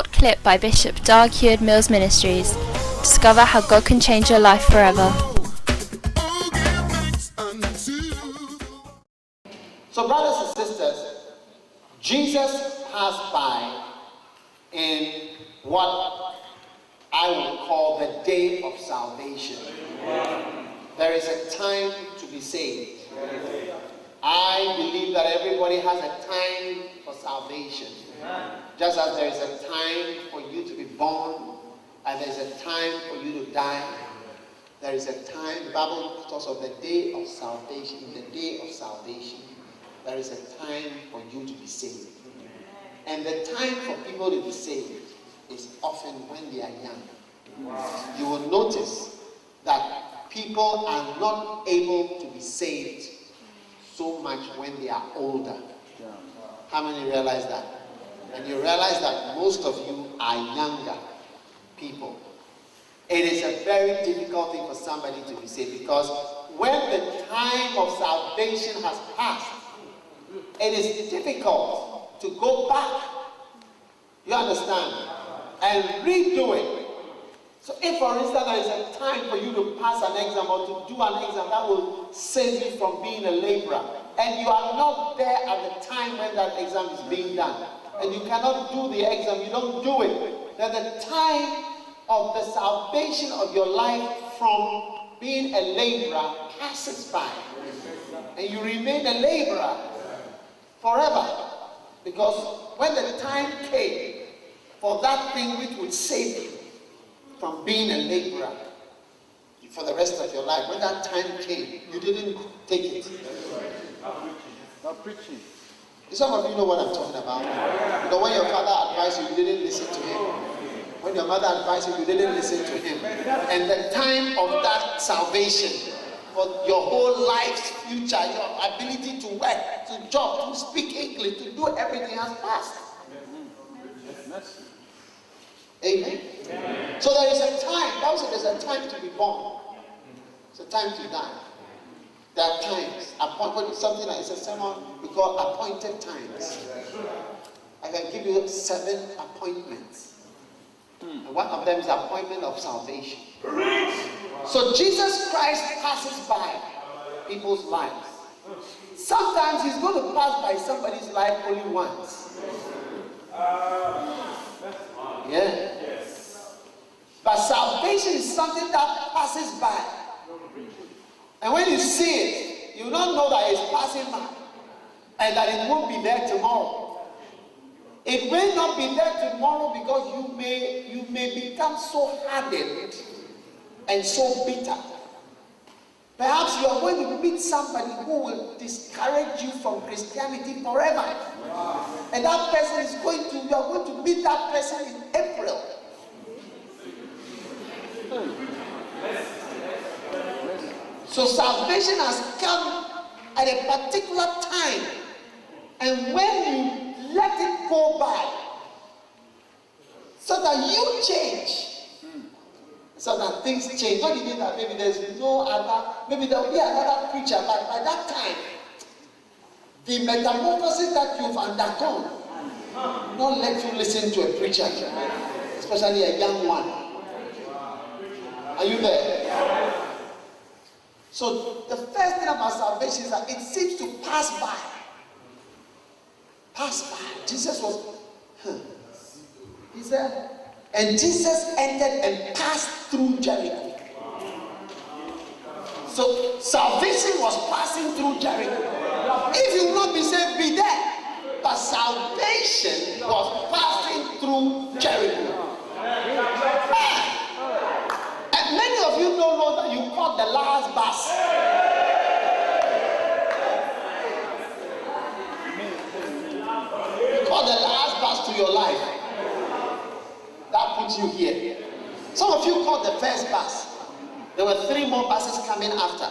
short clip by Bishop Heward-Mills Ministries. Discover how God can change your life forever. So brothers and sisters, Jesus passed by in what I would call the day of salvation. There is a time to be saved. I believe that everybody has a time for salvation. Just as there is a time for you to be born, and there is a time for you to die, there is a time, the Bible talks of the day of salvation. In the day of salvation, there is a time for you to be saved. And the time for people to be saved is often when they are young. You will notice that people are not able to be saved so much when they are older. How many realize that? And you realize that most of you are younger people. It is a very difficult thing for somebody to be saved, because when the time of salvation has passed, it is difficult to go back. You understand? And redo it. So if, for instance, there is a time for you to pass an exam or to do an exam that will save you from being a laborer, and you are not there at the time when that exam is being done, and you cannot do the exam, you don't do it, then the time of the salvation of your life from being a laborer passes by, and you remain a laborer forever. Because when the time came for that thing which would save you from being a laborer for the rest of your life, when that time came, you didn't take it. Not preaching. Some of you know what I'm talking about. You know, when your father advised you, you didn't listen to him. When your mother advised you, you didn't listen to him. And the time of that salvation for your whole life's future, your ability to work, to job, to speak English, to do everything has passed. Amen. So there is a time. Bible says there's a time to be born. It's a time to die. There are times. Appointment, something like it's a sermon we call appointed times. I can give you 7 appointments. And one of them is the appointment of salvation. So Jesus Christ passes by people's lives. Sometimes he's going to pass by somebody's life only once. Yeah. But salvation is something that passes by. And when you see it, you don't know that it's passing by and that it won't be there tomorrow. It may not be there tomorrow because you may become so hardened and so bitter. Perhaps you are going to meet somebody who will discourage you from Christianity forever. And that person you are going to meet that person in April. So salvation has come at a particular time. And when you let it go by, so that you change, so that things change. Don't you think that maybe there's no other, maybe there will be another preacher, but by that time, the metamorphosis that you've undergone not let you listen to a preacher, especially a young one. Are you there? So the first thing about salvation is that it seems to pass by. Pass by. Jesus was, he said, and Jesus entered and passed through Jericho. So salvation was passing through Jericho. If you will not be saved, be there. But salvation was passing through Jericho. And many of you don't know that you caught the last bus. You caught the last bus to your life. That puts you here. Some of you caught the first bus. There were 3 more buses coming after.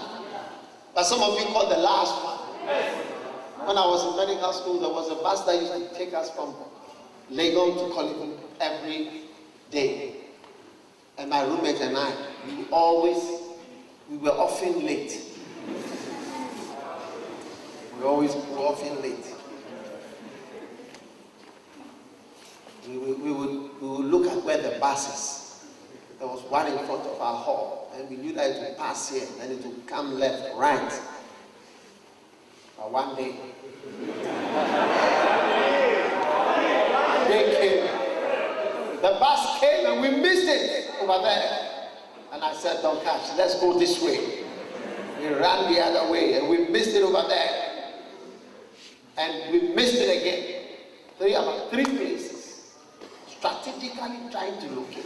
But some of you caught the last one. When I was in medical school, there was a bus that used to take us from Lagos to Kolikun every day. And my roommate and I, we were often late. We were often late. We would buses. There was one in front of our hall, and we knew that it would pass here, and it would come left, right. But one day, they came. The bus came, and we missed it over there. And I said, don't catch, let's go this way. We ran the other way, and we missed it over there. And we missed it again. About three places. Strategically trying to locate it.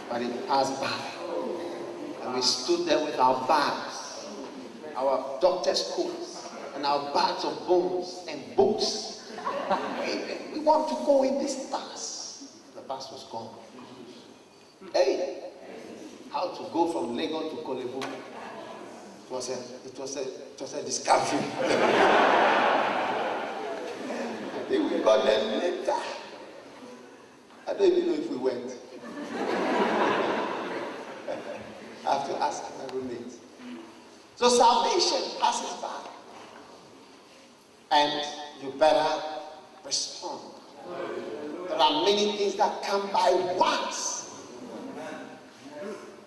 But it passed by. And we stood there with our bags, our doctor's coats, and our bags of bones and books. We want to go in this bus. The bus was gone. Hey, how to go from Lagos to Kolebu? It was a discovery. I think we got there later. I don't even know if we went. I have to ask my roommate. So salvation passes by, and you better respond. There are many things that come by once.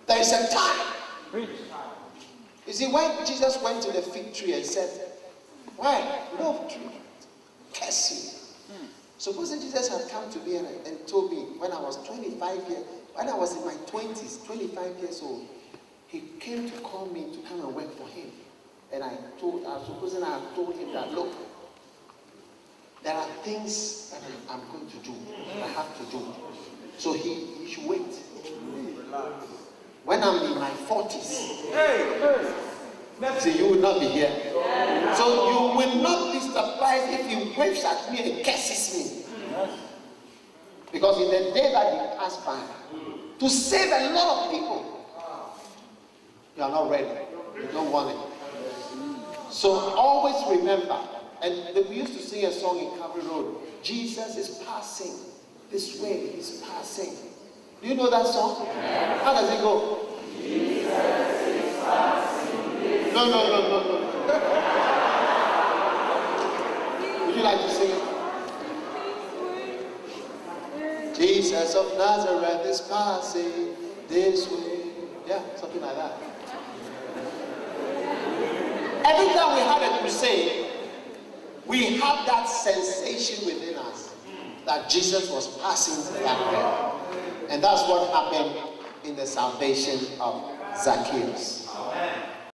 There is a time. You see, when Jesus went to the fig tree and said, why? No tree. Curse you. Supposing Jesus had come to me and told me when I was 25 years, when I was in my 20s, 25 years old, he came to call me to come and work for him. And supposing I had told him that, look, there are things that I'm going to do, that I have to do. So he should wait. When I'm in my 40s, see, you will not be here. So you will not be surprised if he waves at me and curses me. Because in the day that he passed by, to save a lot of people, you are not ready. You don't want it. So always remember, and we used to sing a song in Calvary Road, Jesus is passing this way, he's passing. Do you know that song? How does it go? Jesus is passing this way. No. Would you like to sing it? Jesus of Nazareth is passing this way. Yeah, something like that. Every time we had a crusade, we had that sensation within us that Jesus was passing that way. And that's what happened in the salvation of Zacheus.